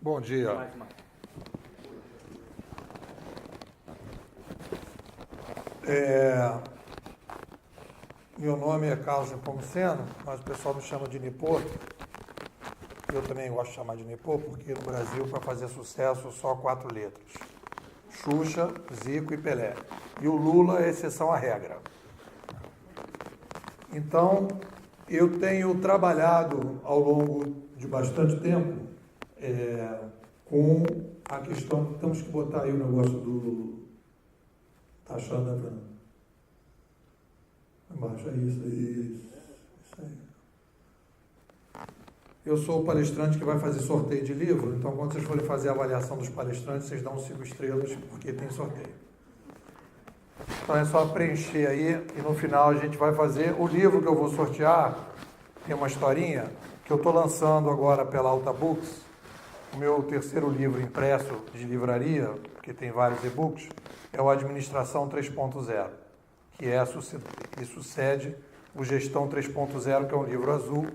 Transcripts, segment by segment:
Bom dia. Meu nome é Carlos Nepomuceno, mas o pessoal me chama de Nipô. Eu também gosto de chamar de Nipô, porque no Brasil, para fazer sucesso, só 4 letras. Xuxa, Zico e Pelé. E o Lula é exceção à regra. Então, eu tenho trabalhado ao longo de bastante tempo com a questão, temos que botar aí o negócio do... Tá achando, né, Fernando? Embaixo, é isso aí. Eu sou o palestrante que vai fazer sorteio de livro, então quando vocês forem fazer a avaliação dos palestrantes, vocês dão 5 estrelas, porque tem sorteio. Então é só preencher aí, e no final a gente vai fazer o livro que eu vou sortear. Tem uma historinha que eu estou lançando agora pela Alta Books, o meu terceiro livro impresso de livraria, que tem vários e-books, é o Administração 3.0, que sucede o Gestão 3.0, que é um livro azul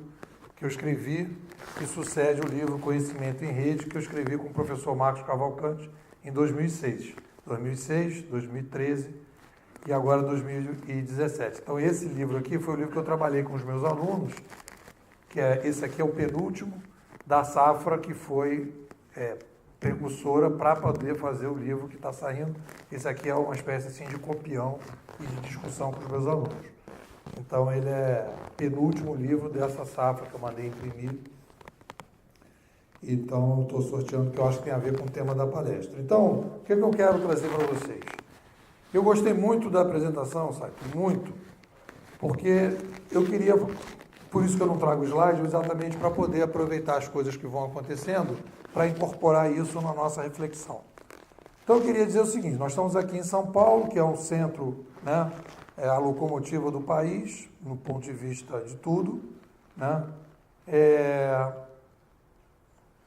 que eu escrevi, que sucede o livro Conhecimento em Rede, que eu escrevi com o professor Marcos Cavalcante em 2006, 2013 e agora 2017. Então esse livro aqui foi o livro que eu trabalhei com os meus alunos, esse aqui é o penúltimo da safra que foi precursora para poder fazer o livro que está saindo. Esse aqui é uma espécie assim, de copião e de discussão com os meus alunos. Então, ele é o penúltimo livro dessa safra que eu mandei imprimir. Então, estou sorteando, que eu acho que tem a ver com o tema da palestra. Então, o que eu quero trazer para vocês? Eu gostei muito da apresentação, sabe? Muito. Porque eu queria... Por isso que eu não trago slide, exatamente para poder aproveitar as coisas que vão acontecendo, para incorporar isso na nossa reflexão. Então, eu queria dizer o seguinte, nós estamos aqui em São Paulo, que é um centro, né, a locomotiva do país, no ponto de vista de tudo, né?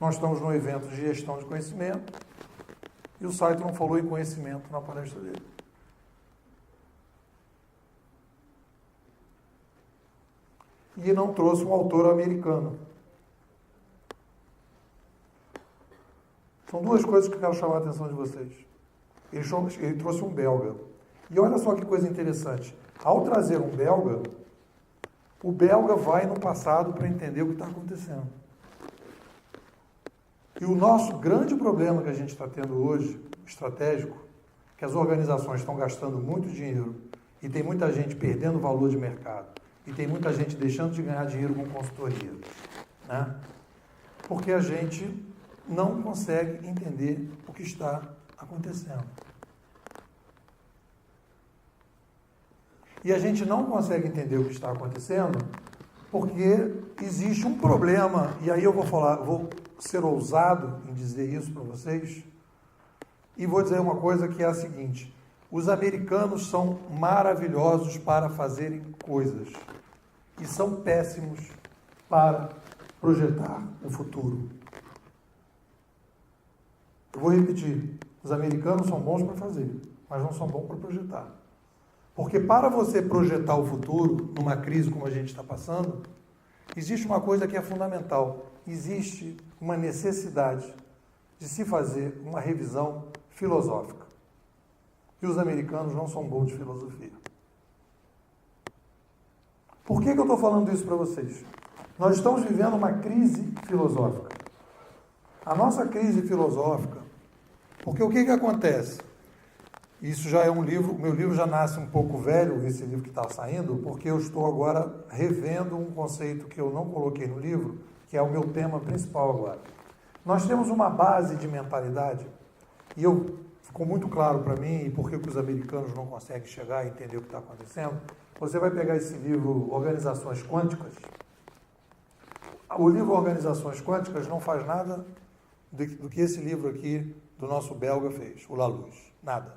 Nós estamos num evento de gestão de conhecimento, e o site não falou em conhecimento na palestra dele. E não trouxe um autor americano. São duas coisas que eu quero chamar a atenção de vocês. Ele trouxe um belga. E olha só que coisa interessante. Ao trazer um belga, o belga vai no passado para entender o que está acontecendo. E o nosso grande problema que a gente está tendo hoje, estratégico, que as organizações estão gastando muito dinheiro e tem muita gente perdendo valor de mercado. E tem muita gente deixando de ganhar dinheiro com consultoria, né? Porque a gente não consegue entender o que está acontecendo. E a gente não consegue entender o que está acontecendo porque existe um problema, e aí eu vou ser ousado em dizer isso para vocês, e vou dizer uma coisa que é a seguinte: os americanos são maravilhosos para fazerem coisas e são péssimos para projetar o futuro. Eu vou repetir, os americanos são bons para fazer, mas não são bons para projetar. Porque para você projetar o futuro, numa crise como a gente está passando, existe uma coisa que é fundamental. Existe uma necessidade de se fazer uma revisão filosófica. E os americanos não são bons de filosofia. Por que eu estou falando isso para vocês? Nós estamos vivendo uma crise filosófica. A nossa crise filosófica, porque o que acontece? Isso já é um livro, meu livro já nasce um pouco velho, esse livro que está saindo, porque eu estou agora revendo um conceito que eu não coloquei no livro, que é o meu tema principal agora. Nós temos uma base de mentalidade, e ficou muito claro para mim, e por que os americanos não conseguem chegar e entender o que está acontecendo. Você vai pegar esse livro, Organizações Quânticas. O livro Organizações Quânticas não faz nada do que esse livro aqui do nosso belga fez, o Laluz. Nada.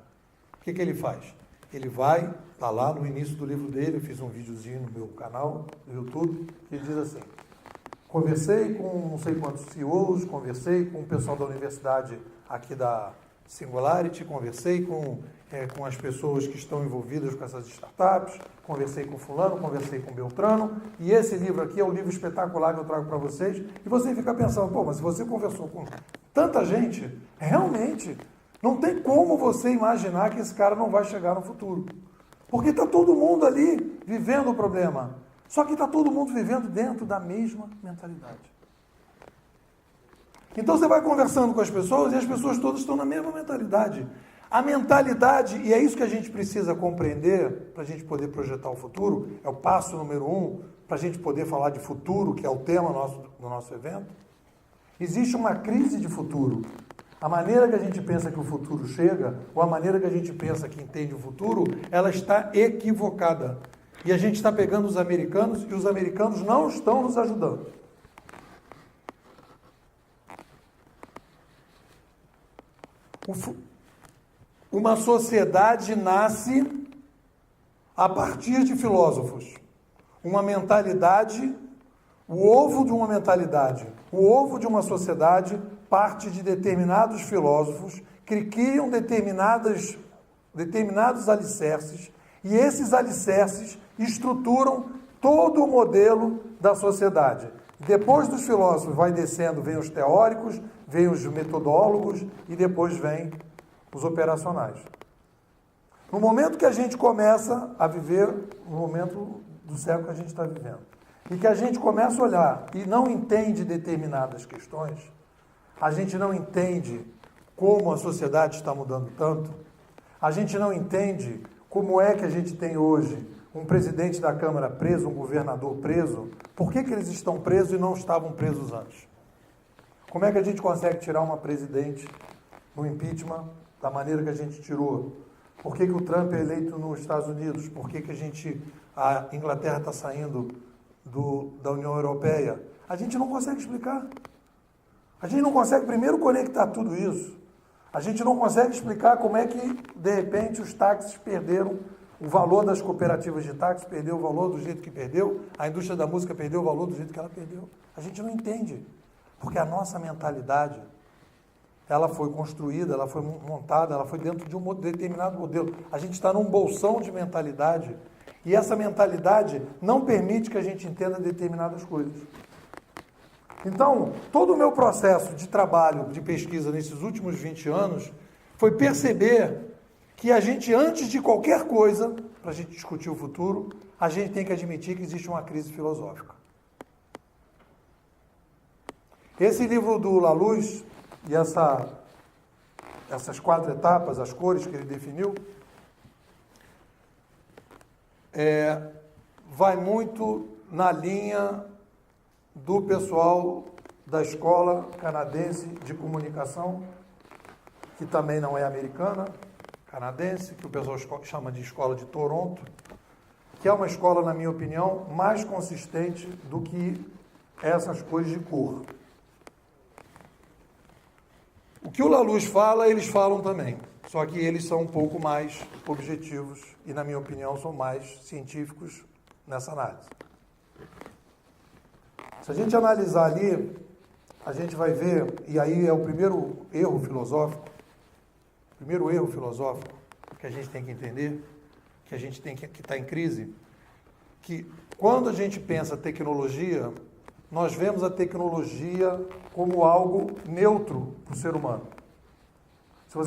O que ele faz? Ele vai, está lá no início do livro dele, eu fiz um videozinho no meu canal, no YouTube, que ele diz assim: conversei com não sei quantos CEOs, conversei com o pessoal da universidade aqui da Singularity, conversei com as pessoas que estão envolvidas com essas startups, conversei com fulano, conversei com Beltrano, e esse livro aqui é o livro espetacular que eu trago para vocês, e você fica pensando, pô, mas se você conversou com tanta gente, realmente, não tem como você imaginar que esse cara não vai chegar no futuro. Porque está todo mundo ali vivendo o problema. Só que está todo mundo vivendo dentro da mesma mentalidade. Então você vai conversando com as pessoas e as pessoas todas estão na mesma mentalidade. A mentalidade, e é isso que a gente precisa compreender para a gente poder projetar o futuro, é o passo número 1, para a gente poder falar de futuro, que é o tema do nosso evento. Existe uma crise de futuro. A maneira que a gente pensa que o futuro chega, ou a maneira que a gente pensa que entende o futuro, ela está equivocada. E a gente está pegando os americanos e os americanos não estão nos ajudando. Uma sociedade nasce a partir de filósofos. Uma mentalidade, o ovo de uma mentalidade, o ovo de uma sociedade parte de determinados filósofos que criam determinados alicerces, e esses alicerces estruturam todo o modelo da sociedade. Depois dos filósofos vai descendo, vem os teóricos, vem os metodólogos e depois vem os operacionais. No momento que a gente começa a viver, no momento do século que a gente está vivendo, e que a gente começa a olhar e não entende determinadas questões, a gente não entende como a sociedade está mudando tanto, a gente não entende como é que a gente tem hoje um presidente da Câmara preso, um governador preso, por que eles estão presos e não estavam presos antes? Como é que a gente consegue tirar uma presidente no impeachment da maneira que a gente tirou? Por que o Trump é eleito nos Estados Unidos? Por que a Inglaterra está saindo da União Europeia? A gente não consegue explicar. A gente não consegue primeiro conectar tudo isso. A gente não consegue explicar como é que, de repente, os táxis perderam o valor das cooperativas de táxi, perdeu o valor do jeito que perdeu, a indústria da música perdeu o valor do jeito que ela perdeu. A gente não entende, porque a nossa mentalidade, ela foi construída, ela foi montada, ela foi dentro de um determinado modelo. A gente está num bolsão de mentalidade, e essa mentalidade não permite que a gente entenda determinadas coisas. Então, todo o meu processo de trabalho, de pesquisa nesses últimos 20 anos, foi perceber que a gente, antes de qualquer coisa, para a gente discutir o futuro, a gente tem que admitir que existe uma crise filosófica. Esse livro do Laluz, e essas 4 etapas, as cores que ele definiu, vai muito na linha do pessoal da Escola Canadense de Comunicação, que também não é americana, canadense, que o pessoal chama de Escola de Toronto, que é uma escola, na minha opinião, mais consistente do que essas coisas de cor. O que o Laluz fala, eles falam também, só que eles são um pouco mais objetivos e, na minha opinião, são mais científicos nessa análise. Se a gente analisar ali, a gente vai ver, e aí é o primeiro erro filosófico que a gente tem que entender, que a gente tem que estar em crise, que quando a gente pensa tecnologia, nós vemos a tecnologia como algo neutro para o ser humano. Se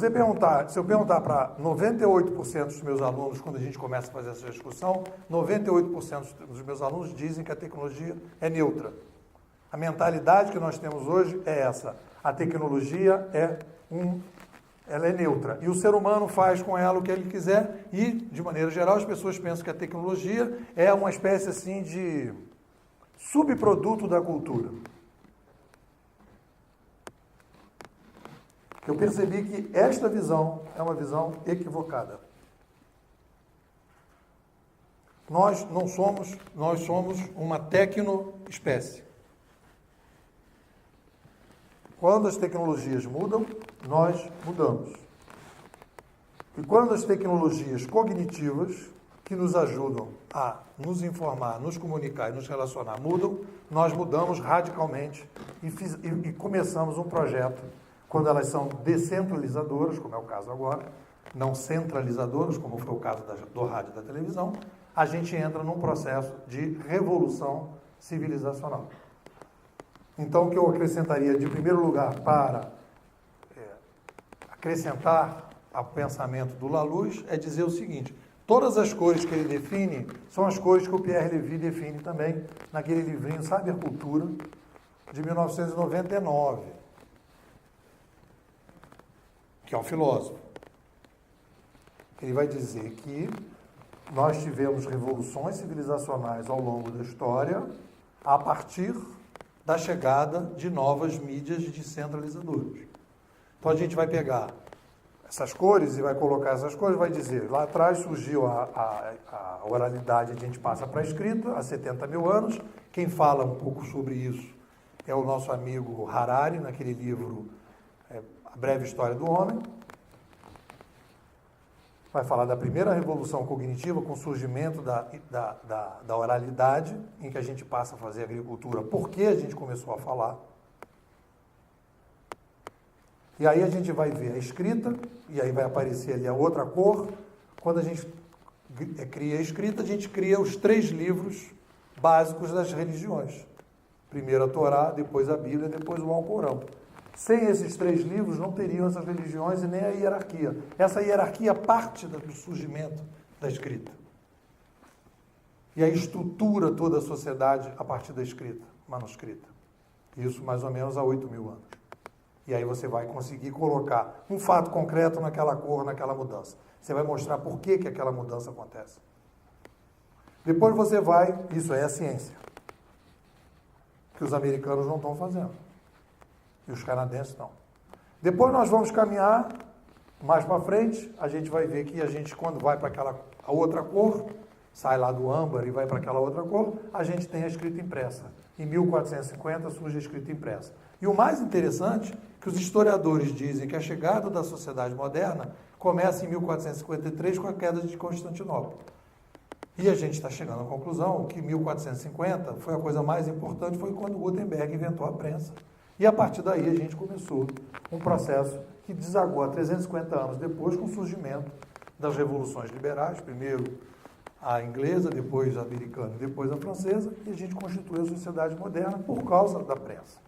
eu perguntar para 98% dos meus alunos, quando a gente começa a fazer essa discussão, 98% dos meus alunos dizem que a tecnologia é neutra. A mentalidade que nós temos hoje é essa. A tecnologia ela é neutra. E o ser humano faz com ela o que ele quiser e, de maneira geral, as pessoas pensam que a tecnologia é uma espécie assim de subproduto da cultura. Eu percebi que esta visão é uma visão equivocada. Nós somos uma tecnoespécie. Quando as tecnologias mudam, nós mudamos. E quando as tecnologias cognitivas, que nos ajudam a nos informar, nos comunicar e nos relacionar, mudam, nós mudamos radicalmente e começamos um projeto, quando elas são descentralizadoras, como é o caso agora, não centralizadoras, como foi o caso do rádio e da televisão, a gente entra num processo de revolução civilizacional. Então, o que eu acrescentaria de primeiro lugar para acrescentar ao pensamento do Laluz é dizer o seguinte: todas as cores que ele define são as cores que o Pierre Levy define também naquele livrinho Cybercultura, de 1999, que é um filósofo. Ele vai dizer que nós tivemos revoluções civilizacionais ao longo da história a partir da chegada de novas mídias descentralizadoras. Então a gente vai pegar essas cores e vai colocar essas cores, vai dizer, lá atrás surgiu a oralidade, a gente passa para a escrita, há 70 mil anos. Quem fala um pouco sobre isso é o nosso amigo Harari, naquele livro A Breve História do Homem. Vai falar da primeira revolução cognitiva com o surgimento da oralidade, em que a gente passa a fazer agricultura, porque a gente começou a falar. E aí a gente vai ver a escrita, e aí vai aparecer ali a outra cor. Quando a gente cria a escrita, a gente cria os 3 livros básicos das religiões. Primeiro a Torá, depois a Bíblia, depois o Alcorão. Sem esses 3 livros não teriam essas religiões e nem a hierarquia. Essa hierarquia parte do surgimento da escrita. E aí estrutura toda a sociedade a partir da escrita, manuscrita. Isso mais ou menos há 8 mil anos. E aí você vai conseguir colocar um fato concreto naquela cor, naquela mudança. Você vai mostrar por que aquela mudança acontece. Depois você vai, isso é a ciência, que os americanos não estão fazendo. E os canadenses não. Depois nós vamos caminhar mais para frente, a gente vai ver que a gente, quando vai para a outra cor, sai lá do âmbar e vai para aquela outra cor, a gente tem a escrita impressa. Em 1450 surge a escrita impressa. E o mais interessante, que os historiadores dizem que a chegada da sociedade moderna começa em 1453 com a queda de Constantinopla. E a gente está chegando à conclusão que 1450 foi a coisa mais importante, foi quando Gutenberg inventou a prensa. E a partir daí a gente começou um processo que desagou há 350 anos depois com o surgimento das revoluções liberais, primeiro a inglesa, depois a americana, depois a francesa, e a gente constituiu a sociedade moderna por causa da prensa,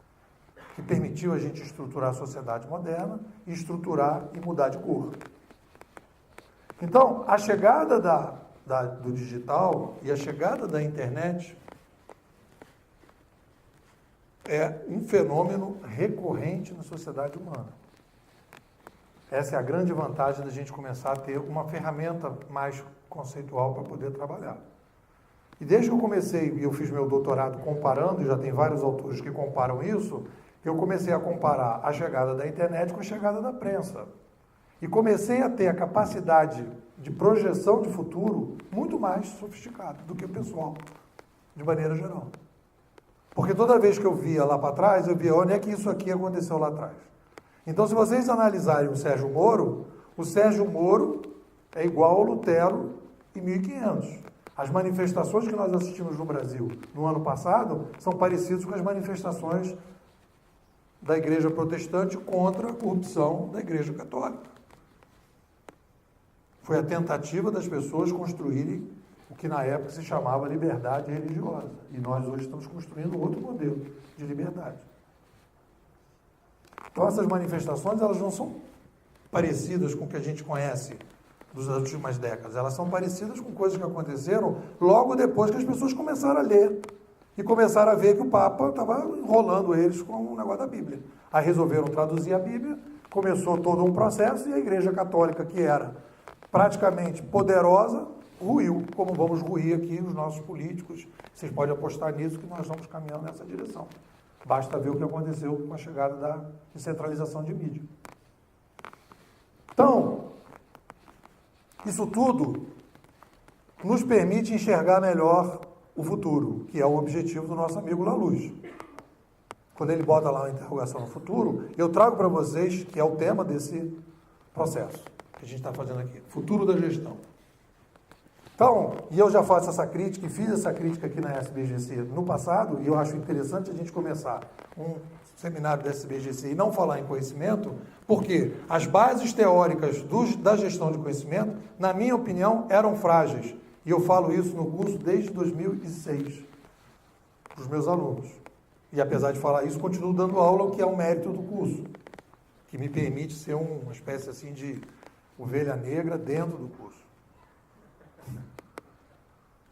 que permitiu a gente estruturar a sociedade moderna, estruturar e mudar de cor. Então, a chegada do digital e a chegada da internet é um fenômeno recorrente na sociedade humana. Essa é a grande vantagem da gente começar a ter uma ferramenta mais conceitual para poder trabalhar. E desde que eu comecei, e eu fiz meu doutorado comparando, e já tem vários autores que comparam isso, eu comecei a comparar a chegada da internet com a chegada da prensa. E comecei a ter a capacidade de projeção de futuro muito mais sofisticada do que o pessoal, de maneira geral. Porque toda vez que eu via lá para trás, eu via onde é que isso aqui aconteceu lá atrás. Então, se vocês analisarem o Sérgio Moro é igual ao Lutero em 1500. As manifestações que nós assistimos no Brasil no ano passado são parecidas com as manifestações da Igreja Protestante contra a corrupção da Igreja Católica. Foi a tentativa das pessoas construírem o que na época se chamava liberdade religiosa. E nós hoje estamos construindo outro modelo de liberdade. Então essas manifestações, elas não são parecidas com o que a gente conhece das últimas décadas. Elas são parecidas com coisas que aconteceram logo depois que as pessoas começaram a ler e começaram a ver que o Papa estava enrolando eles com o negócio da Bíblia. Aí resolveram traduzir a Bíblia, começou todo um processo e a Igreja Católica, que era praticamente poderosa, ruiu, como vamos ruir aqui os nossos políticos. Vocês podem apostar nisso, que nós estamos caminhando nessa direção. Basta ver o que aconteceu com a chegada da descentralização de mídia. Então, isso tudo nos permite enxergar melhor o futuro, que é o objetivo do nosso amigo Laluz. Quando ele bota lá uma interrogação no futuro, eu trago para vocês, que é o tema desse processo que a gente está fazendo aqui, futuro da gestão. Então, e eu já faço essa crítica, e fiz essa crítica aqui na SBGC no passado, e eu acho interessante a gente começar um seminário da SBGC e não falar em conhecimento, porque as bases teóricas da gestão de conhecimento, na minha opinião, eram frágeis. E eu falo isso no curso desde 2006, para os meus alunos. E apesar de falar isso, continuo dando aula, o que é um mérito do curso, que me permite ser uma espécie assim de ovelha negra dentro do curso.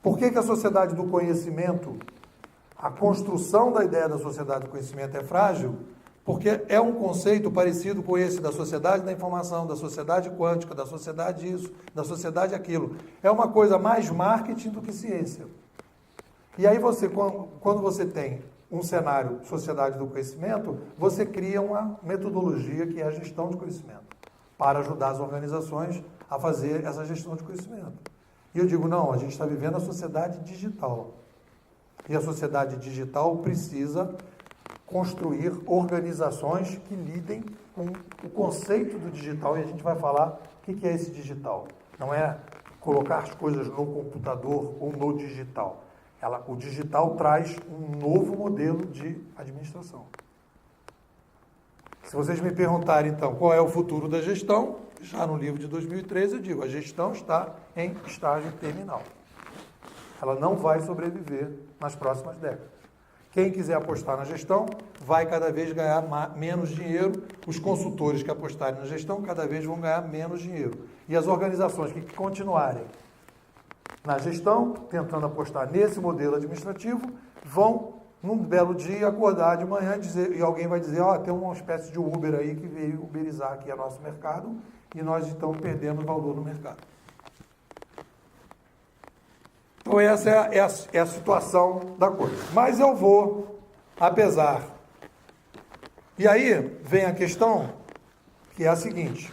Por que a sociedade do conhecimento, a construção da ideia da sociedade do conhecimento é frágil? Porque é um conceito parecido com esse da sociedade da informação, da sociedade quântica, da sociedade isso, da sociedade aquilo. É uma coisa mais marketing do que ciência. E aí você, quando você tem um cenário sociedade do conhecimento, você cria uma metodologia que é a gestão de conhecimento, para ajudar as organizações a fazer essa gestão de conhecimento. E eu digo, não, a gente está vivendo a sociedade digital. E a sociedade digital precisa construir organizações que lidem com o conceito do digital, e a gente vai falar o que é esse digital. Não é colocar as coisas no computador ou no digital. O digital traz um novo modelo de administração. Se vocês me perguntarem, então, qual é o futuro da gestão, já no livro de 2013 eu digo, a gestão está em estágio terminal. Ela não vai sobreviver nas próximas décadas. Quem quiser apostar na gestão vai cada vez ganhar menos dinheiro. Os consultores que apostarem na gestão cada vez vão ganhar menos dinheiro. E as organizações que continuarem na gestão, tentando apostar nesse modelo administrativo, vão, num belo dia, acordar de manhã e alguém vai dizer, tem uma espécie de Uber aí que veio uberizar aqui o nosso mercado e nós estamos perdendo valor no mercado. Então essa é a situação da coisa. Mas eu vou, apesar... E aí vem a questão que é a seguinte...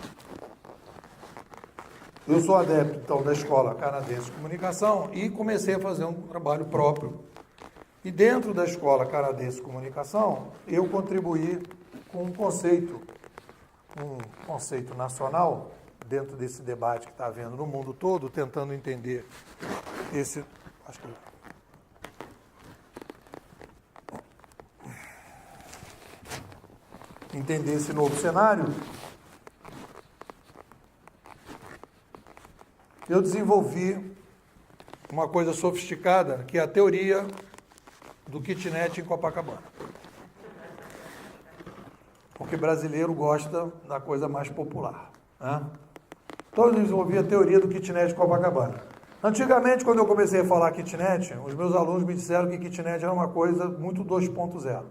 Eu sou adepto, então, da Escola Canadense de Comunicação e comecei a fazer um trabalho próprio. E dentro da Escola Canadense de Comunicação, eu contribuí com um conceito nacional, dentro desse debate que está havendo no mundo todo, tentando entender entender esse novo cenário. Eu desenvolvi uma coisa sofisticada, que é a teoria do kitnet em Copacabana. Porque brasileiro gosta da coisa mais popular. Né? Então eu desenvolvi a teoria do kitnet em Copacabana. Antigamente, quando eu comecei a falar kitnet, os meus alunos me disseram que kitnet era uma coisa muito 2.0,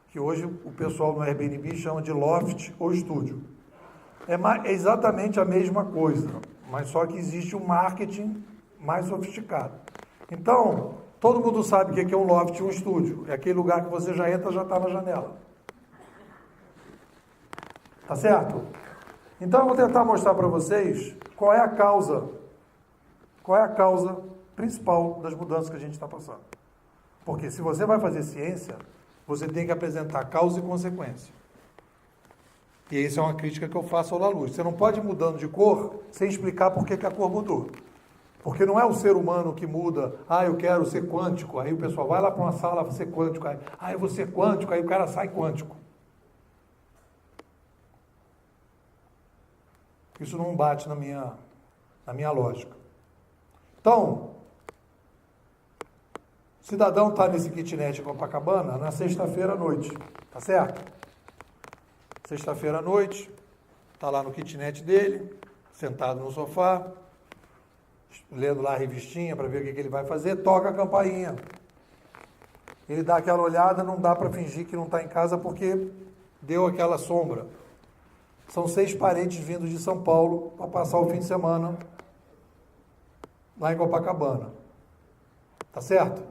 que hoje o pessoal no Airbnb chama de loft ou estúdio. É exatamente a mesma coisa, mas só que existe um marketing mais sofisticado. Então, todo mundo sabe o que é um loft e um estúdio. É aquele lugar que você já entra, já está na janela. Tá certo? Então, eu vou tentar mostrar para vocês qual é a causa principal das mudanças que a gente está passando. Porque se você vai fazer ciência, você tem que apresentar causa e consequência. E isso é uma crítica que eu faço ao Laluz. Você não pode ir mudando de cor sem explicar por que a cor mudou. Porque não é o ser humano que muda, eu quero ser quântico, aí o pessoal vai lá para uma sala, vai ser quântico, aí eu vou ser quântico, aí o cara sai quântico. Isso não bate na minha lógica. Então, o cidadão está nesse kitnet em Copacabana na sexta-feira à noite, tá certo? Sexta-feira à noite, está lá no kitnet dele, sentado no sofá, lendo lá a revistinha para ver o que ele vai fazer, toca a campainha. Ele dá aquela olhada, não dá para fingir que não está em casa porque deu aquela sombra. São 6 parentes vindos de São Paulo para passar o fim de semana lá em Copacabana. Tá certo?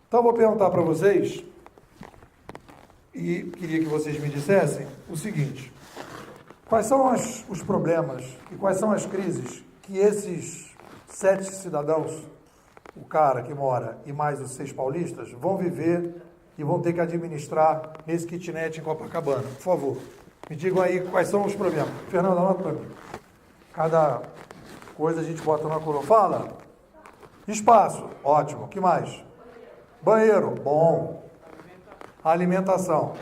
Então eu vou perguntar para vocês, e queria que vocês me dissessem o seguinte: quais são os problemas e quais são as crises que esses 7 cidadãos, o cara que mora e mais os 6 paulistas, vão viver e vão ter que administrar nesse kitnet em Copacabana? Por favor, me digam aí quais são os problemas. Fernando, anota para mim. Cada coisa a gente bota na coluna. Fala. Espaço, ótimo. O que mais? Banheiro, bom. Alimentação.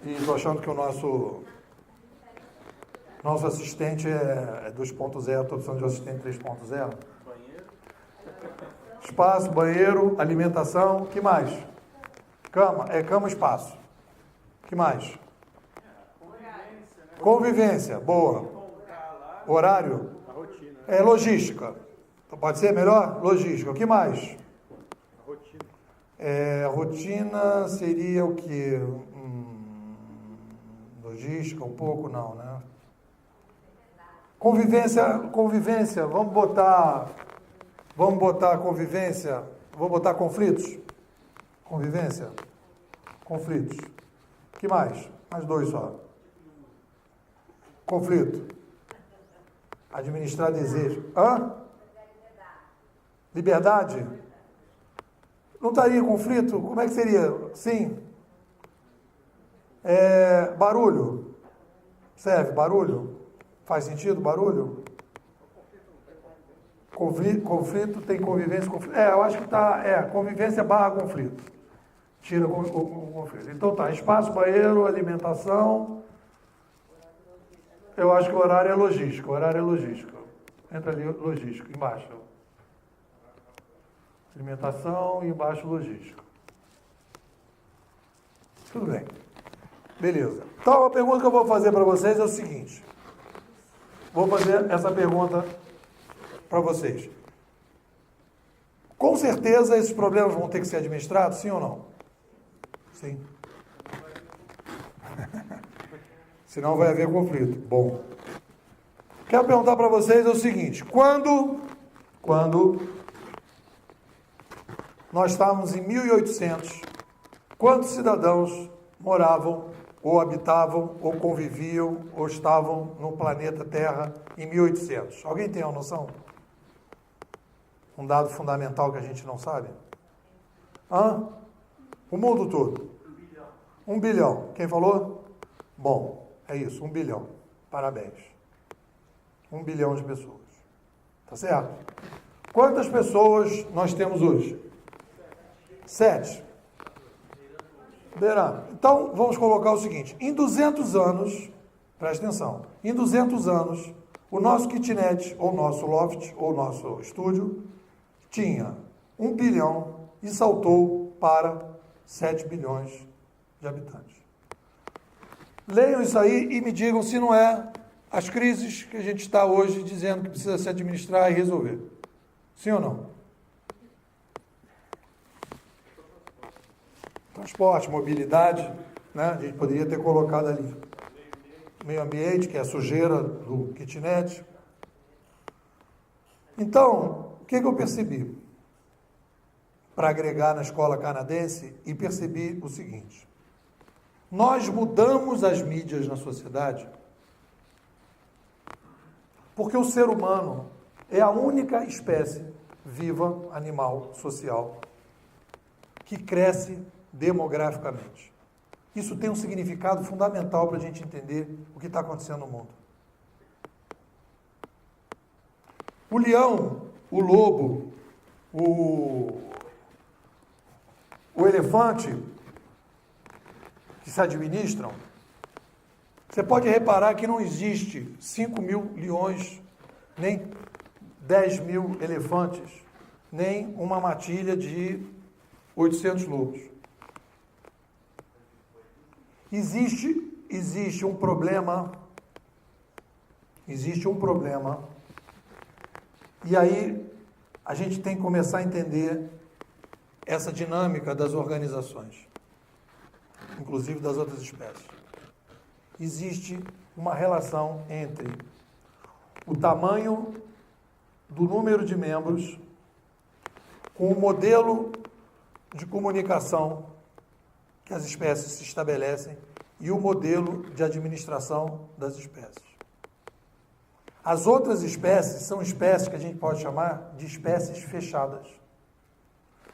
E estou achando que o nosso assistente é 2.0, estou precisando de um assistente 3.0. Banheiro. Espaço, banheiro, alimentação, o que mais? Cama, espaço. O que mais? Convivência, boa. Horário? É logística. Então, pode ser melhor? Logística. O que mais? Rotina. Rotina seria o quê? Logística, um pouco não, né? Convivência, vamos botar convivência, vou botar conflitos. Convivência, conflitos. O que mais? Mais dois só. Conflito. Administrar desejo. Hã? Liberdade? Não estaria em conflito? Como é que seria? Sim. Barulho. Serve barulho? Faz sentido barulho? Conflito tem convivência, conflito. Eu acho que está, convivência barra conflito. Tira o conflito. Então tá, espaço, banheiro, alimentação. Eu acho que o horário é logística. Entra ali, logística, embaixo. Alimentação e embaixo logística. Tudo bem. Beleza. Então a pergunta que eu vou fazer para vocês é o seguinte. Vou fazer essa pergunta para vocês. Com certeza esses problemas vão ter que ser administrados, sim ou não? Sim. Senão vai haver conflito. Bom. Quero perguntar para vocês o seguinte. Quando nós estávamos em 1800, quantos cidadãos moravam, ou habitavam, ou conviviam, ou estavam no planeta Terra em 1800? Alguém tem uma noção? Um dado fundamental que a gente não sabe? O mundo todo? 1 bilhão. Quem falou? Bom, é isso, 1 bilhão. Parabéns. 1 bilhão de pessoas. Tá certo? Quantas pessoas nós temos hoje? 7. Verá. Então, vamos colocar o seguinte. Em 200 anos, presta atenção, em 200 anos, o nosso kitnet, ou nosso loft, ou nosso estúdio, tinha 1 bilhão e saltou para 7 bilhões de habitantes. Leiam isso aí e me digam se não é as crises que a gente está hoje dizendo que precisa se administrar e resolver. Sim ou não? Transporte, mobilidade, né? A gente poderia ter colocado ali. Meio ambiente, que é a sujeira do kitnet. Então, o que eu percebi? Para agregar na escola canadense, e percebi o seguinte. Nós mudamos as mídias na sociedade porque o ser humano é a única espécie viva, animal, social, que cresce demograficamente. Isso tem um significado fundamental para a gente entender o que está acontecendo no mundo. O leão, o lobo, o elefante que se administram, você pode reparar que não existe 5 mil leões, nem 10 mil elefantes, nem uma matilha de 800 lobos. Existe um problema, e aí a gente tem que começar a entender essa dinâmica das organizações, inclusive das outras espécies. Existe uma relação entre o tamanho do número de membros com o modelo de comunicação que as espécies se estabelecem e o modelo de administração das espécies. As outras espécies são espécies que a gente pode chamar de espécies fechadas.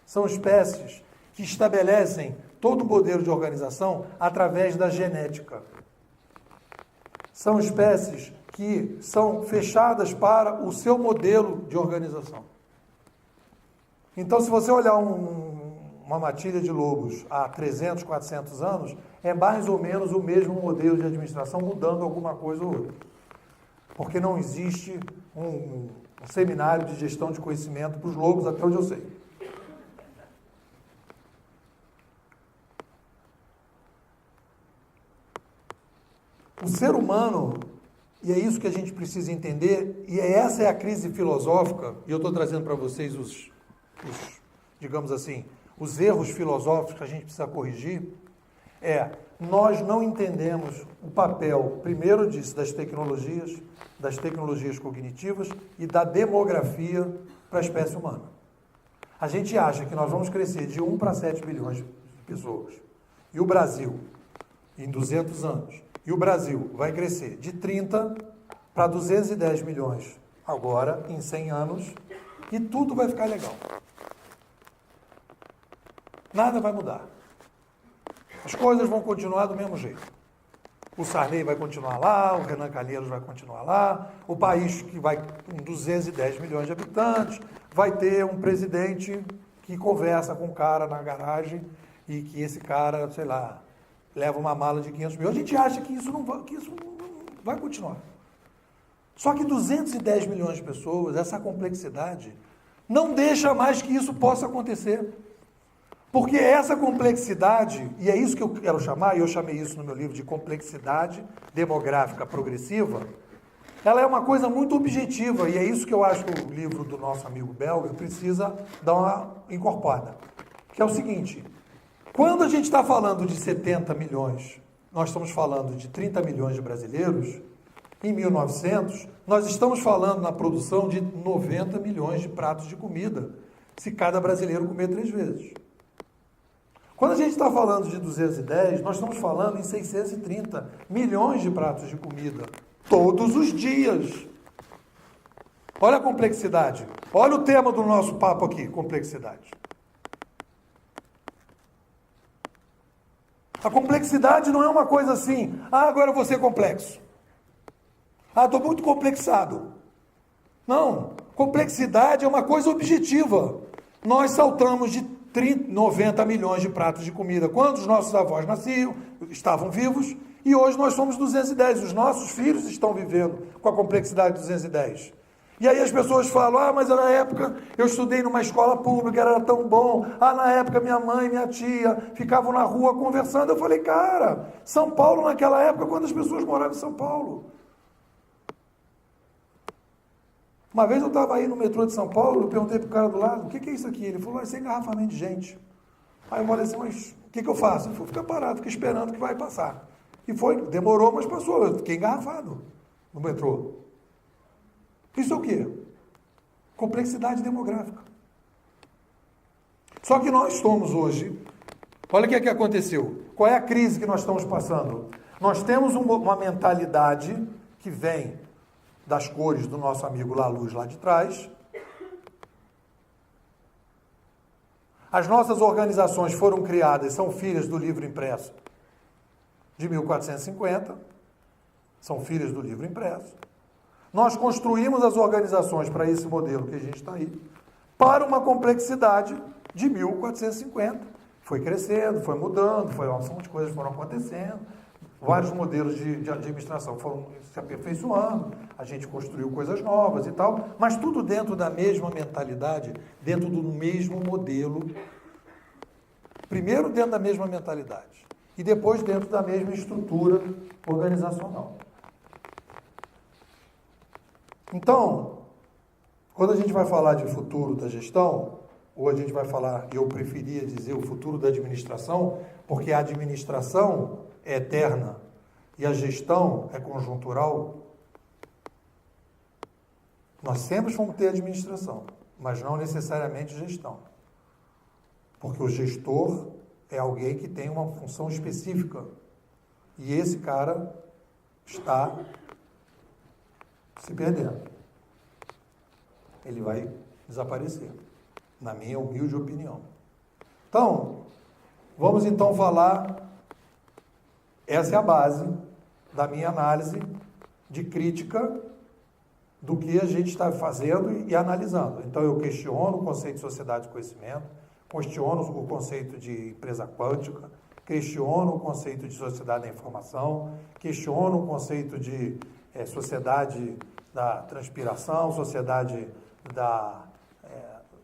São espécies que estabelecem todo o modelo de organização através da genética. São espécies que são fechadas para o seu modelo de organização. Então, se você olhar uma matilha de lobos há 300, 400 anos, é mais ou menos o mesmo modelo de administração, mudando alguma coisa ou outra. Porque não existe um seminário de gestão de conhecimento para os lobos, até onde eu sei. O ser humano, e é isso que a gente precisa entender, e essa é a crise filosófica, e eu estou trazendo para vocês digamos assim, os erros filosóficos que a gente precisa corrigir, nós não entendemos o papel, primeiro disso, das tecnologias cognitivas e da demografia para a espécie humana. A gente acha que nós vamos crescer de 1 para 7 bilhões de pessoas. E o Brasil, em 200 anos, e o Brasil vai crescer de 30 para 210 milhões agora, em 100 anos, e tudo vai ficar legal. Nada vai mudar. As coisas vão continuar do mesmo jeito. O Sarney vai continuar lá, o Renan Calheiros vai continuar lá, o país que vai com 210 milhões de habitantes, vai ter um presidente que conversa com um cara na garagem e que esse cara, sei lá, leva uma mala de 500 mil. A gente acha que isso não vai continuar. Só que 210 milhões de pessoas, essa complexidade, não deixa mais que isso possa acontecer. Porque essa complexidade, e é isso que eu quero chamar, e eu chamei isso no meu livro de complexidade demográfica progressiva, ela é uma coisa muito objetiva, e é isso que eu acho que o livro do nosso amigo belga precisa dar uma encorpada. Que é o seguinte, quando a gente está falando de 70 milhões, nós estamos falando de 30 milhões de brasileiros, em 1900, nós estamos falando na produção de 90 milhões de pratos de comida, se cada brasileiro comer 3 vezes. Quando a gente está falando de 210, nós estamos falando em 630 milhões de pratos de comida, todos os dias. Olha a complexidade. Olha o tema do nosso papo aqui, complexidade. A complexidade não é uma coisa assim, agora eu vou ser complexo. Estou muito complexado. Não, complexidade é uma coisa objetiva. Nós saltamos de 90 milhões de pratos de comida quando os nossos avós nasciam, estavam vivos, e hoje nós somos 210. Os nossos filhos estão vivendo com a complexidade de 210. E aí as pessoas falam, mas na época eu estudei numa escola pública, era tão bom. Na época minha mãe, minha tia ficavam na rua conversando. Eu falei, cara, São Paulo naquela época, quantas pessoas moravam em São Paulo? Uma vez eu estava aí no metrô de São Paulo, eu perguntei para o cara do lado, o que é isso aqui? Ele falou, isso é engarrafamento de gente. Aí eu falei assim, mas o que eu faço? Ele falou, fica parado, fica esperando que vai passar. E foi, demorou, mas passou. Eu fiquei engarrafado no metrô. Isso é o quê? Complexidade demográfica. Só que nós estamos hoje, olha o que é que aconteceu. Qual é a crise que nós estamos passando? Nós temos uma mentalidade que vem das cores do nosso amigo Laluz lá de trás. As nossas organizações foram criadas, são filhas do livro impresso de 1450, são filhas do livro impresso. Nós construímos as organizações para esse modelo que a gente está aí, para uma complexidade de 1450. Foi crescendo, foi mudando, uma série de coisas foram acontecendo, vários modelos de administração foram se aperfeiçoando, a gente construiu coisas novas e tal, mas tudo dentro da mesma mentalidade, dentro do mesmo modelo. Primeiro dentro da mesma mentalidade e depois dentro da mesma estrutura organizacional. Então, quando a gente vai falar de futuro da gestão, ou a gente vai falar, eu preferia dizer o futuro da administração, porque a administração é eterna e a gestão é conjuntural. Nós sempre vamos ter administração, mas não necessariamente gestão. Porque o gestor é alguém que tem uma função específica. E esse cara está se perdendo. Ele vai desaparecer, na minha humilde opinião. Então, vamos então falar, essa é a base da minha análise de crítica do que a gente está fazendo e analisando. Então, eu questiono o conceito de sociedade de conhecimento, questiono o conceito de empresa quântica, questiono o conceito de sociedade da informação, questiono o conceito de sociedade da transpiração, sociedade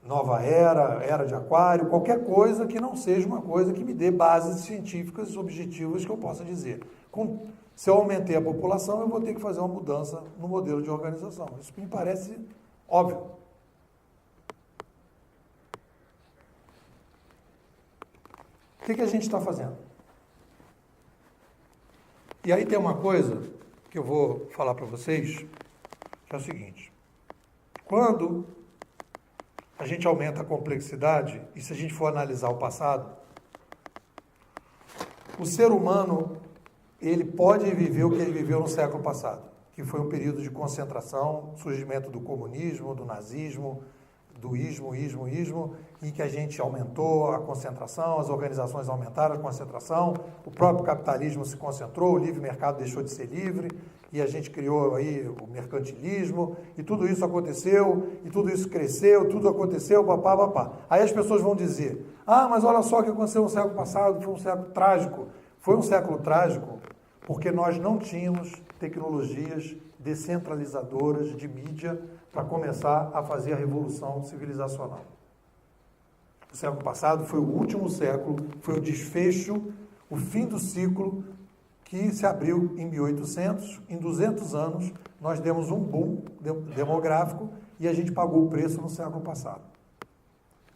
nova era de aquário, qualquer coisa que não seja uma coisa que me dê bases científicas objetivas que eu possa dizer. Se eu aumentei a população, eu vou ter que fazer uma mudança no modelo de organização. Isso me parece óbvio. O que a gente está fazendo? E aí tem uma coisa que eu vou falar para vocês, que é o seguinte. Quando a gente aumenta a complexidade, e se a gente for analisar o passado, o ser humano, ele pode viver o que ele viveu no século passado, que foi um período de concentração, surgimento do comunismo, do nazismo, do ismo, em que a gente aumentou a concentração, as organizações aumentaram a concentração, o próprio capitalismo se concentrou, o livre mercado deixou de ser livre, e a gente criou aí o mercantilismo, e tudo isso aconteceu, e tudo isso cresceu, tudo aconteceu, papá, papá. Aí as pessoas vão dizer, mas olha só o que aconteceu no século passado, foi um século trágico. Foi um século trágico porque nós não tínhamos tecnologias descentralizadoras de mídia para começar a fazer a revolução civilizacional. O século passado foi o último século, foi o desfecho, o fim do ciclo que se abriu em 1800. Em 200 anos, nós demos um boom demográfico e a gente pagou o preço no século passado.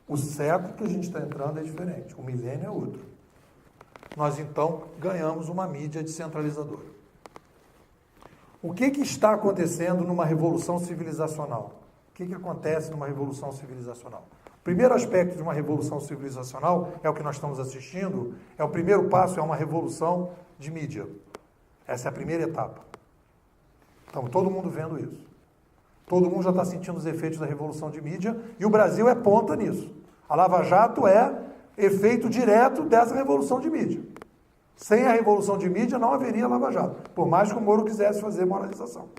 O século que a gente está entrando é diferente, o milênio é outro. Nós, então, ganhamos uma mídia descentralizadora. O que está acontecendo numa revolução civilizacional? O que acontece numa revolução civilizacional? O primeiro aspecto de uma revolução civilizacional é o que nós estamos assistindo, o primeiro passo é uma revolução de mídia. Essa é a primeira etapa. Estamos todo mundo vendo isso. Todo mundo já está sentindo os efeitos da revolução de mídia e o Brasil é ponta nisso. A Lava Jato é efeito direto dessa revolução de mídia. Sem a revolução de mídia não haveria Lava Jato, por mais que o Moro quisesse fazer moralização.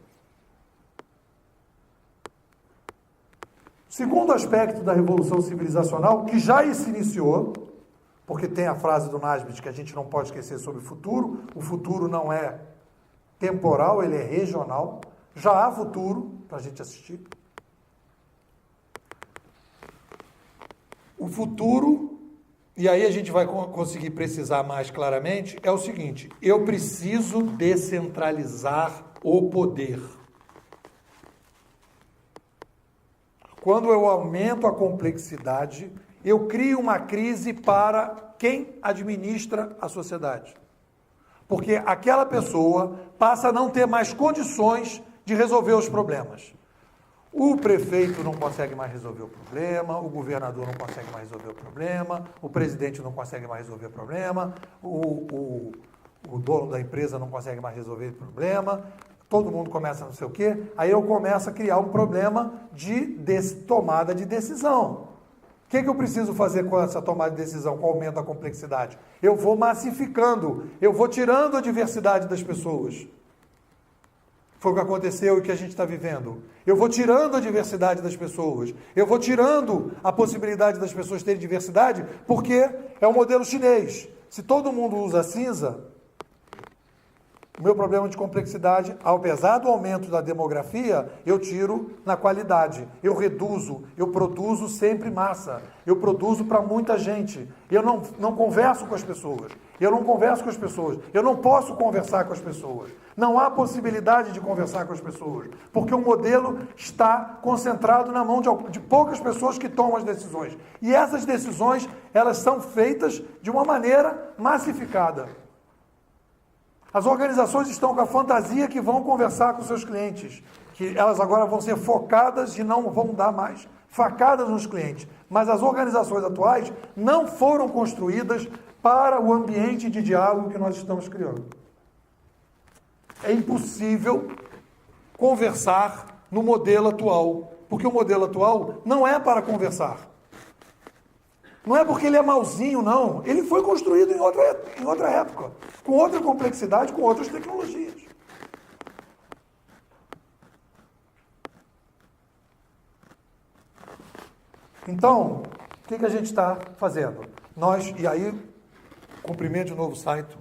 Segundo aspecto da revolução civilizacional, que já se iniciou, porque tem a frase do Nasbit que a gente não pode esquecer sobre o futuro não é temporal, ele é regional, já há futuro para a gente assistir. O futuro, e aí a gente vai conseguir precisar mais claramente, é o seguinte: eu preciso descentralizar o poder. Quando eu aumento a complexidade, eu crio uma crise para quem administra a sociedade. Porque aquela pessoa passa a não ter mais condições de resolver os problemas. O prefeito não consegue mais resolver o problema, o governador não consegue mais resolver o problema, o presidente não consegue mais resolver o problema, o dono da empresa não consegue mais resolver o problema, todo mundo começa não sei o quê, aí eu começo a criar um problema de tomada de decisão. O que eu preciso fazer com essa tomada de decisão, com o aumento da complexidade? Eu vou massificando, eu vou tirando a diversidade das pessoas. Foi o que aconteceu e que a gente está vivendo. Eu vou tirando a diversidade das pessoas. Eu vou tirando a possibilidade das pessoas terem diversidade, porque é o modelo chinês. Se todo mundo usa cinza, o meu problema de complexidade, apesar do aumento da demografia, eu tiro na qualidade. Eu reduzo, eu produzo sempre massa. Eu produzo para muita gente. Eu não converso com as pessoas. Eu não converso com as pessoas. Eu não posso conversar com as pessoas. Não há possibilidade de conversar com as pessoas, porque o modelo está concentrado na mão de poucas pessoas que tomam as decisões. E essas decisões, elas são feitas de uma maneira massificada. As organizações estão com a fantasia que vão conversar com seus clientes, que elas agora vão ser focadas e não vão dar mais facadas nos clientes. Mas as organizações atuais não foram construídas para o ambiente de diálogo que nós estamos criando. É impossível conversar no modelo atual, porque o modelo atual não é para conversar. Não é porque ele é mauzinho, não. Ele foi construído em outra época, com outra complexidade, com outras tecnologias. Então, o que a gente está fazendo? E aí, cumprimento de novo Saito,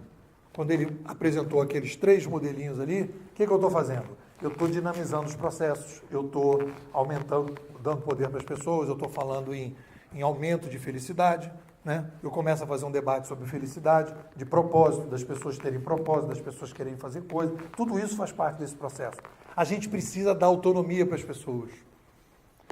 quando ele apresentou aqueles 3 modelinhos ali, o que eu estou fazendo? eu estou dinamizando os processos, eu estou aumentando, dando poder para as pessoas, eu estou falando em aumento de felicidade, né? Eu começo a fazer um debate sobre felicidade, de propósito, das pessoas terem propósito, das pessoas quererem fazer coisas, tudo isso faz parte desse processo. A gente precisa dar autonomia para as pessoas.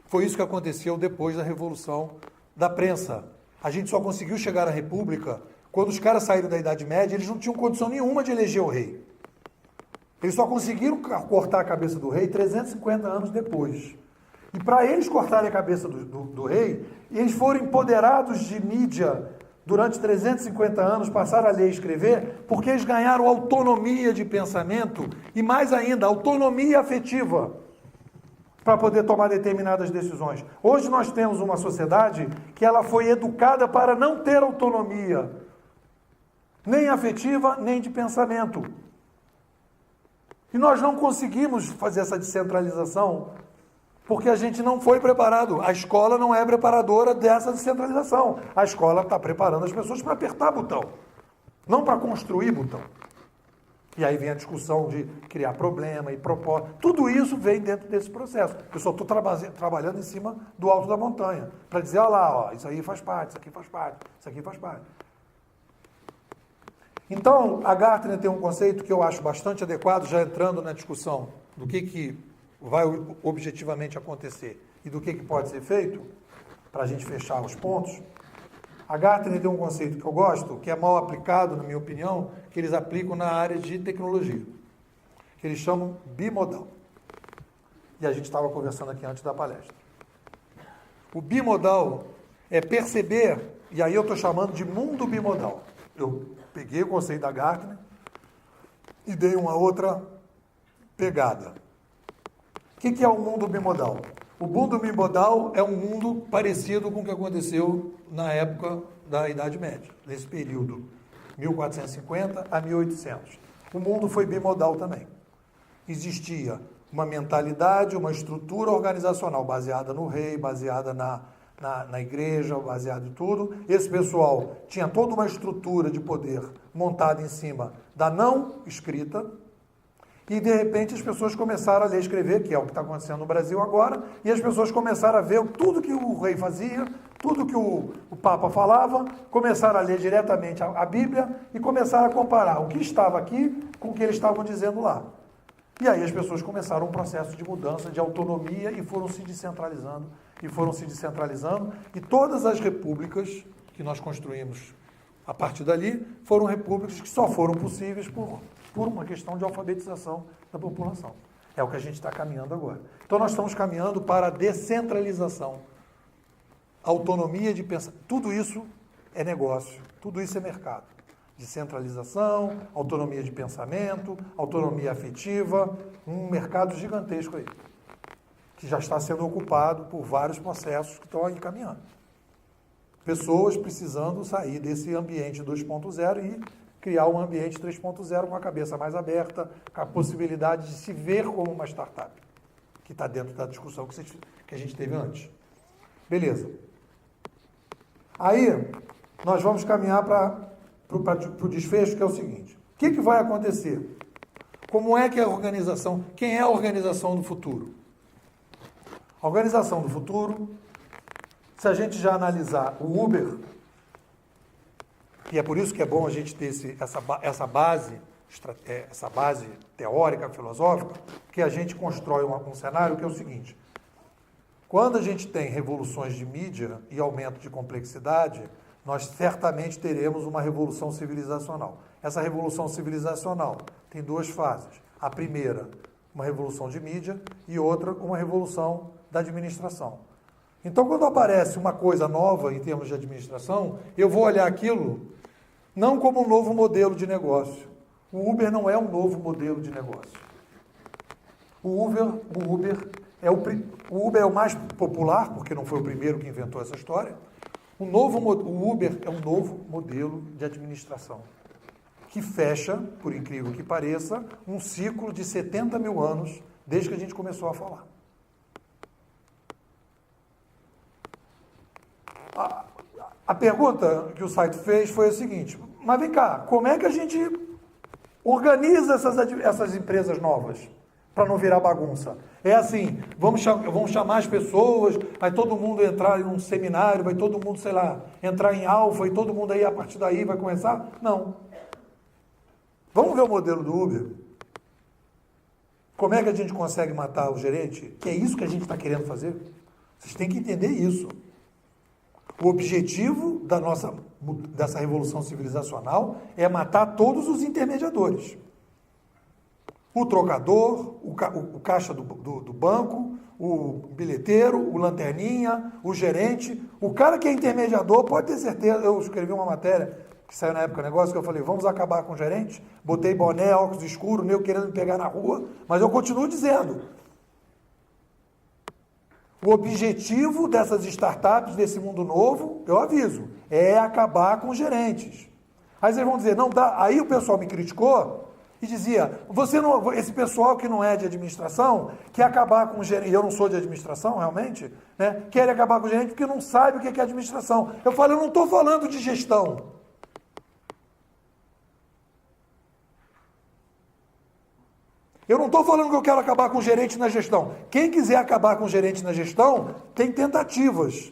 Foi isso que aconteceu depois da Revolução da Prensa. A gente só conseguiu chegar à República quando os caras saíram da Idade Média, eles não tinham condição nenhuma de eleger o rei. Eles só conseguiram cortar a cabeça do rei 350 anos depois. E para eles cortarem a cabeça do rei, eles foram empoderados de mídia durante 350 anos, passaram a ler e escrever, porque eles ganharam autonomia de pensamento e, mais ainda, autonomia afetiva para poder tomar determinadas decisões. Hoje nós temos uma sociedade que ela foi educada para não ter autonomia, nem afetiva, nem de pensamento. E nós não conseguimos fazer essa descentralização porque a gente não foi preparado. A escola não é preparadora dessa descentralização. A escola está preparando as pessoas para apertar botão, não para construir botão. E aí vem a discussão de criar problema e propósito. Tudo isso vem dentro desse processo. Eu só estou trabalhando em cima do alto da montanha, para dizer, olha lá, ó, isso aí faz parte, isso aqui faz parte, isso aqui faz parte. Então, a Gartner tem um conceito que eu acho bastante adequado, já entrando na discussão do que vai objetivamente acontecer e do que pode ser feito, para a gente fechar os pontos. A Gartner tem um conceito que eu gosto, que é mal aplicado, na minha opinião, que eles aplicam na área de tecnologia, que eles chamam bimodal. E a gente estava conversando aqui antes da palestra. O bimodal é perceber, e aí eu estou chamando de mundo bimodal. Eu peguei o conceito da Gartner e dei uma outra pegada. O que é o mundo bimodal? O mundo bimodal é um mundo parecido com o que aconteceu na época da Idade Média, nesse período, 1450 a 1800. O mundo foi bimodal também. Existia uma mentalidade, uma estrutura organizacional baseada no rei, baseada na igreja, baseada em tudo. Esse pessoal tinha toda uma estrutura de poder montada em cima da não escrita. E, de repente, as pessoas começaram a ler e escrever, que é o que está acontecendo no Brasil agora, e as pessoas começaram a ver tudo que o rei fazia, tudo que o Papa falava, começaram a ler diretamente a Bíblia e começaram a comparar o que estava aqui com o que eles estavam dizendo lá. E aí as pessoas começaram um processo de mudança, de autonomia e foram se descentralizando, e todas as repúblicas que nós construímos a partir dali foram repúblicas que só foram possíveis por uma questão de alfabetização da população. É o que a gente está caminhando agora. Então, nós estamos caminhando para a descentralização, autonomia de pensamento. Tudo isso é negócio, tudo isso é mercado. Descentralização, autonomia de pensamento, autonomia afetiva, um mercado gigantesco aí, que já está sendo ocupado por vários processos que estão aí caminhando. Pessoas precisando sair desse ambiente 2.0 e criar um ambiente 3.0 com a cabeça mais aberta, com a possibilidade de se ver como uma startup, que está dentro da discussão que a gente teve antes. Beleza. Aí, nós vamos caminhar para o desfecho, que é o seguinte. O que vai acontecer? Como é que a organização... Quem é a organização do futuro? A organização do futuro, se a gente já analisar o Uber... E é por isso que é bom a gente ter essa base teórica, filosófica, que a gente constrói um cenário que é o seguinte. Quando a gente tem revoluções de mídia e aumento de complexidade, nós certamente teremos uma revolução civilizacional. Essa revolução civilizacional tem duas fases. A primeira, uma revolução de mídia, e outra, uma revolução da administração. Então, quando aparece uma coisa nova em termos de administração, eu vou olhar aquilo não como um novo modelo de negócio. O Uber não é um novo modelo de negócio. O Uber é o mais popular, porque não foi o primeiro que inventou essa história. O Uber é um novo modelo de administração, que fecha, por incrível que pareça, um ciclo de 70 mil anos, desde que a gente começou a falar. A pergunta que o site fez foi a seguinte, mas vem cá, como é que a gente organiza essas empresas novas? para não virar bagunça. É assim, vamos chamar as pessoas, vai todo mundo entrar em um seminário, vai todo mundo, sei lá, entrar em alfa e todo mundo aí, a partir daí, vai começar? Não. Vamos ver o modelo do Uber? Como é que a gente consegue matar o gerente? Que é isso que a gente está querendo fazer? Vocês têm que entender isso. O objetivo dessa revolução civilizacional é matar todos os intermediadores. O trocador, o caixa do banco, o bilheteiro, o lanterninha, o gerente. O cara que é intermediador, pode ter certeza. Eu escrevi uma matéria que saiu na época do negócio, que eu falei, vamos acabar com o gerente. Botei boné, óculos escuro, nego querendo me pegar na rua, mas eu continuo dizendo. O objetivo dessas startups, desse mundo novo, eu aviso, é acabar com os gerentes. Aí vocês vão dizer, não dá. Aí o pessoal me criticou e dizia, esse pessoal que não é de administração, quer acabar com o gerente, e eu não sou de administração realmente, né? Quer acabar com o gerente porque não sabe o que é administração. Eu falo, eu não estou falando de gestão. Eu não estou falando que eu quero acabar com o gerente na gestão. Quem quiser acabar com o gerente na gestão, tem tentativas.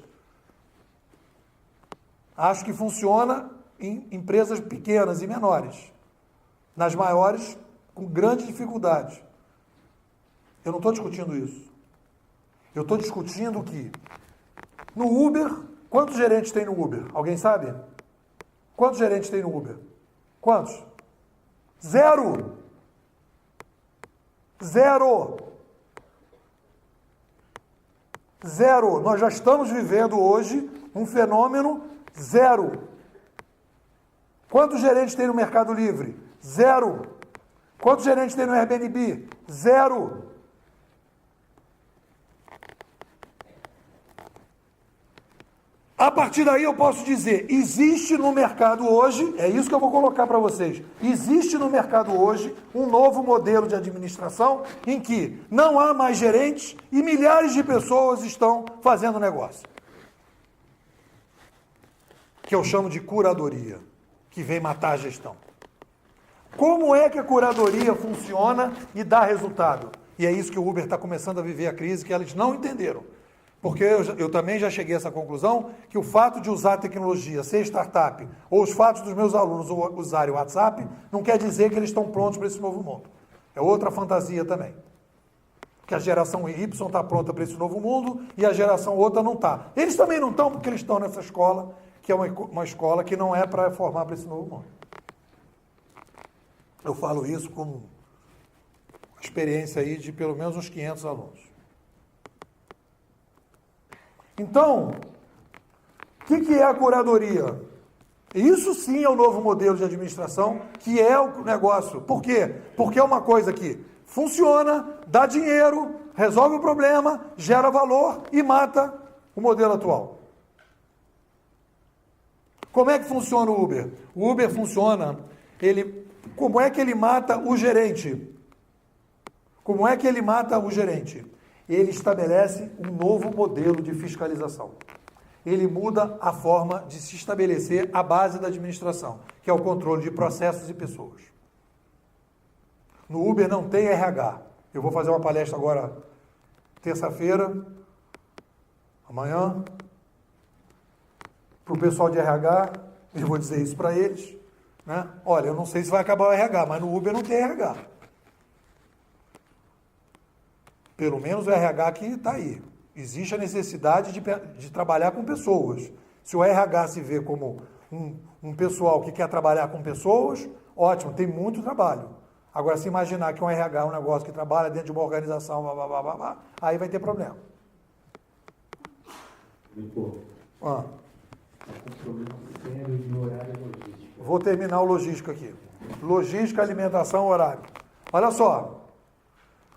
Acho que funciona em empresas pequenas e menores. Nas maiores, com grande dificuldade. Eu não estou discutindo isso. Eu estou discutindo que no Uber, quantos gerentes tem no Uber? Alguém sabe? Quantos gerentes tem no Uber? Quantos? Zero! Zero! Zero! Nós já estamos vivendo hoje um fenômeno zero. Quantos gerentes tem no Mercado Livre? Zero. Quantos gerentes tem no Airbnb? Zero. A partir daí eu posso dizer, existe no mercado hoje, é isso que eu vou colocar para vocês, existe no mercado hoje um novo modelo de administração em que não há mais gerentes e milhares de pessoas estão fazendo negócio. Que eu chamo de curadoria, que vem matar a gestão. Como é que a curadoria funciona e dá resultado? E é isso que o Uber está começando a viver a crise, que eles não entenderam. Porque eu também já cheguei a essa conclusão, que o fato de usar a tecnologia, ser startup, ou os fatos dos meus alunos usarem o WhatsApp, não quer dizer que eles estão prontos para esse novo mundo. É outra fantasia também. Que a geração Y está pronta para esse novo mundo e a geração outra não está. Eles também não estão porque eles estão nessa escola, que é uma escola que não é para formar para esse novo mundo. Eu falo isso com experiência aí de pelo menos uns 500 alunos. Então, o que é a curadoria? Isso sim é o novo modelo de administração, que é o negócio. Por quê? Porque é uma coisa que funciona, dá dinheiro, resolve o problema, gera valor e mata o modelo atual. Como é que funciona o Uber? O Uber funciona, como é que ele mata o gerente? Como é que ele mata o gerente? Ele estabelece um novo modelo de fiscalização. Ele muda a forma de se estabelecer a base da administração, que é o controle de processos e pessoas. No Uber não tem RH. Eu vou fazer uma palestra agora, terça-feira, amanhã, para o pessoal de RH, eu vou dizer isso para eles, né? Olha, eu não sei se vai acabar o RH, mas no Uber não tem RH. Pelo menos o RH que está aí. Existe a necessidade de trabalhar com pessoas. Se o RH se vê como um pessoal que quer trabalhar com pessoas, ótimo, tem muito trabalho. Agora, se imaginar que um RH é um negócio que trabalha dentro de uma organização, blá, blá, blá, blá, blá, aí vai ter problema. Vou terminar o logístico aqui. Logística, alimentação, horário. Olha só.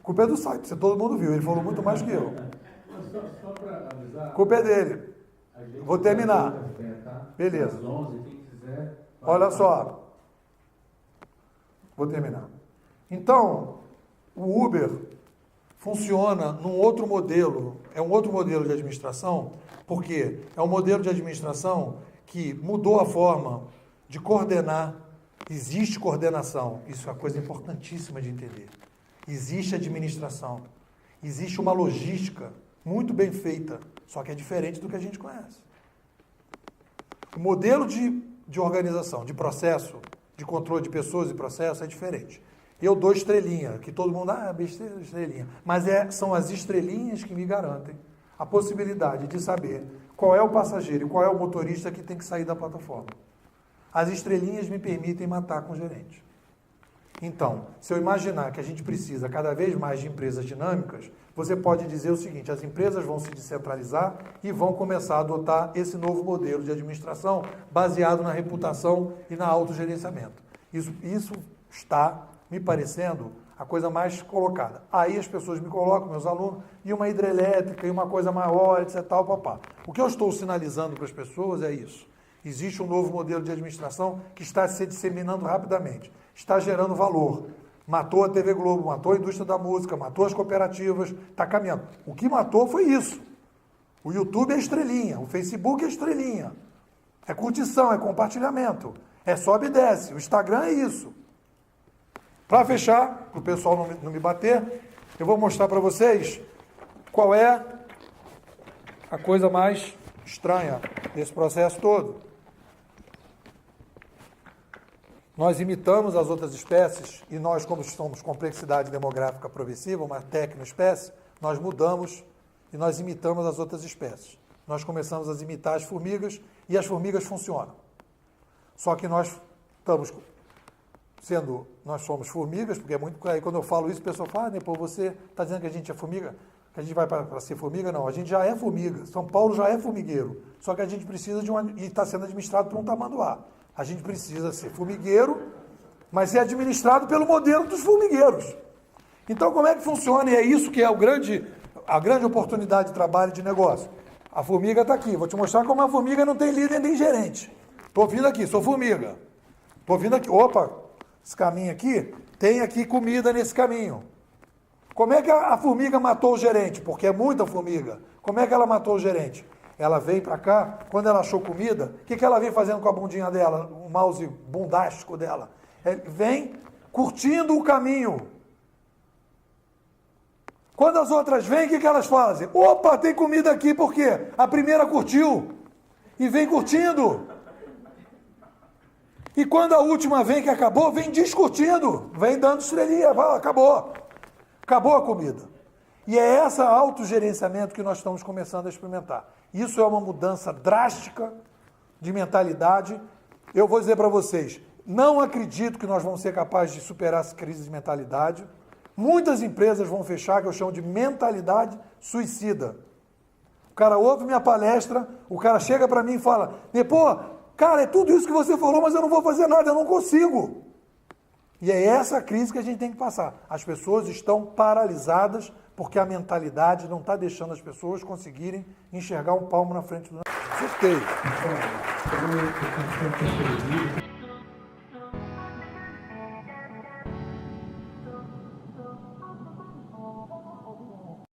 Culpa é do site, todo mundo viu, ele falou muito mais que eu. Só para avisar. Culpa é dele. Vou terminar. Beleza. Olha só. Vou terminar. Então, o Uber funciona num outro modelo, é um outro modelo de administração, porque é um modelo de administração que mudou a forma de coordenar. Existe coordenação, isso é uma coisa importantíssima de entender. existe administração, existe uma logística muito bem feita, só que é diferente do que a gente conhece. O modelo de organização, de processo, de controle de pessoas e processo é diferente. Eu dou estrelinha, que todo mundo, besteira, estrelinha. Mas são as estrelinhas que me garantem a possibilidade de saber qual é o passageiro e qual é o motorista que tem que sair da plataforma. As estrelinhas me permitem matar com o gerente. Então, se eu imaginar que a gente precisa cada vez mais de empresas dinâmicas, você pode dizer o seguinte: as empresas vão se descentralizar e vão começar a adotar esse novo modelo de administração baseado na reputação e na autogerenciamento. Isso está me parecendo a coisa mais colocada. Aí as pessoas me colocam, meus alunos, e uma hidrelétrica, e uma coisa maior, etc. Tal, papá. O que eu estou sinalizando para as pessoas é isso. Existe um novo modelo de administração que está se disseminando rapidamente, está gerando valor. Matou a TV Globo, matou a indústria da música, matou as cooperativas, está caminhando. O que matou foi isso. O YouTube é estrelinha, o Facebook é estrelinha. É curtição, é compartilhamento, é sobe e desce. O Instagram é isso. Para fechar, para o pessoal não me bater, eu vou mostrar para vocês qual é a coisa mais estranha desse processo todo. Nós imitamos as outras espécies e nós, como somos complexidade demográfica progressiva, uma tecnoespécie, nós mudamos e nós imitamos as outras espécies. Nós começamos a imitar as formigas e as formigas funcionam. Só que nós somos formigas, porque é muito. Aí quando eu falo isso, o pessoal fala, pô, você está dizendo que a gente é formiga? Que a gente vai para ser formiga? Não, a gente já é formiga. São Paulo já é formigueiro. Só que a gente precisa e está sendo administrado por um tamanduá. A gente precisa ser formigueiro, mas ser administrado pelo modelo dos formigueiros. Então, como é que funciona? E é isso que é a grande oportunidade de trabalho e de negócio. A formiga está aqui. Vou te mostrar como a formiga não tem líder nem gerente. Estou vindo aqui, sou formiga. Estou vindo aqui. Opa, esse caminho aqui, tem aqui comida nesse caminho. Como é que a formiga matou o gerente? Porque é muita formiga. Como é que ela matou o gerente? Ela veio para cá, quando ela achou comida, o que ela vem fazendo com a bundinha dela, o mouse bundástico dela? Vem curtindo o caminho. Quando as outras vêm, o que elas fazem? Opa, tem comida aqui, por quê? A primeira curtiu e vem curtindo. E quando a última vem que acabou, vem discutindo, vem dando estrelinha, fala, acabou a comida. E é esse autogerenciamento que nós estamos começando a experimentar. Isso é uma mudança drástica de mentalidade. Eu vou dizer para vocês, não acredito que nós vamos ser capazes de superar essa crise de mentalidade. Muitas empresas vão fechar, que eu chamo de mentalidade suicida. O cara ouve minha palestra, o cara chega para mim e fala, pô, cara, é tudo isso que você falou, mas eu não vou fazer nada, eu não consigo. E é essa crise que a gente tem que passar. As pessoas estão paralisadas porque a mentalidade não está deixando as pessoas conseguirem enxergar um palmo na frente do... Surtei.